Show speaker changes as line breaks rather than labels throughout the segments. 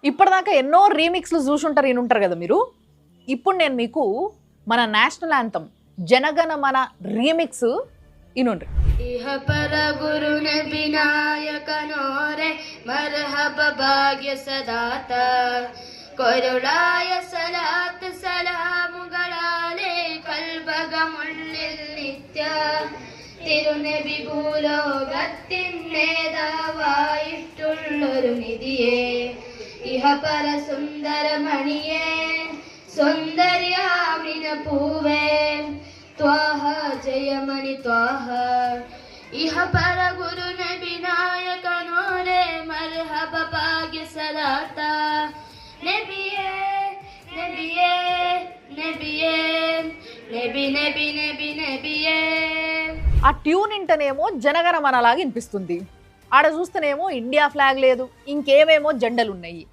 ఇప్పటిదాకా ఎన్నో రీమిక్స్లు చూసుంటారు వినుంటారు కదా మీరు. ఇప్పుడు నేను మీకు మన నేషనల్ యాంథమ్ జనగణ మన రీమిక్స్ ఇనుండ్రి.
ఇహ పర గురు వినాయక నోరే మర్హబ భాగ్య సదాత കൊരുളായ സലാത്ത് സലാമുകളാലേ കൽബകമുള്ളിൽ നിത്യ തിരുനബി ഭൂലോകത്തിൻ നേതാവായിട്ടുള്ളൊരു നിധിയെ ഇഹ പര സുന്ദരമണിയെ സുന്ദര്യാമിന പൂവേ ത്വാഹ ജയമണി ത്വാഹ ഇഹ പര ഗുരു നബി നായക നോരെ മർഹബ ഭാഗ്യ സലാത്ത നബിയേ നബിയേ നബിയേ నబి నబి నబి నబియే.
ఆ ట్యూన్ ఇంటనేమో జనగణ మనలాగా వినిపిస్తుంది, ఆడ చూస్తేనేమో ఇండియా ఫ్లాగ్ లేదు, ఇంకేమేమో జెండలు ఉన్నాయి,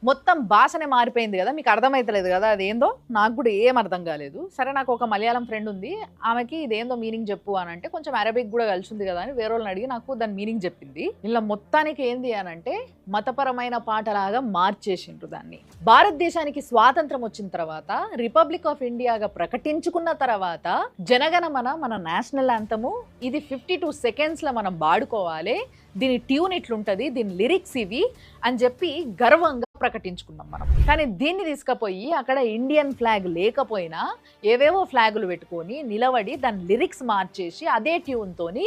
మొత్తం భాషనే మారిపోయింది కదా. మీకు అర్థమవుతలేదు కదా అదేందో? నాకు కూడా ఏం అర్థం కాలేదు. సరే, నాకు ఒక మలయాళం ఫ్రెండ్ ఉంది, ఆమెకి ఇదేందో మీనింగ్ చెప్పు అని అంటే కొంచెం అరబిక్ కూడా కలిసి ఉంది కదా అని వేరే వాళ్ళని అడిగి నాకు దాని మీనింగ్ చెప్పింది. ఇలా మొత్తానికి ఏంది అని అంటే మతపరమైన పాటలాగా మార్చేసిండ్రు దాన్ని. భారతదేశానికి స్వాతంత్రం వచ్చిన తర్వాత, రిపబ్లిక్ ఆఫ్ ఇండియాగా ప్రకటించుకున్న తర్వాత జనగణ మన నేషనల్ యాంథము ఇది 52 సెకండ్స్లో మనం వాడుకోవాలి, దీని ట్యూన్ ఇట్లుంటుంది, దీని లిరిక్స్ ఇవి అని చెప్పి గర్వంగా ప్రకటించుకున్నాం మనం. కానీ దీన్ని తీసుకుపోయి అక్కడ ఇండియన్ ఫ్లాగ్ లేకపోయినా ఏవేవో ఫ్లాగులు పెట్టుకొని నిలబడి దాని లిరిక్స్ మార్చేసి అదే ట్యూన్తోని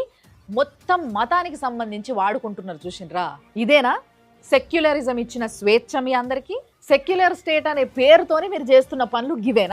మొత్తం మతానికి సంబంధించి వాడుకుంటున్నారు. చూసిండ్రా? ఇదేనా సెక్యులరిజం ఇచ్చిన స్వేచ్ఛ మీ అందరికీ? సెక్యులర్ స్టేట్ అనే పేరుతోని మీరు చేస్తున్న పనులు గివేనా?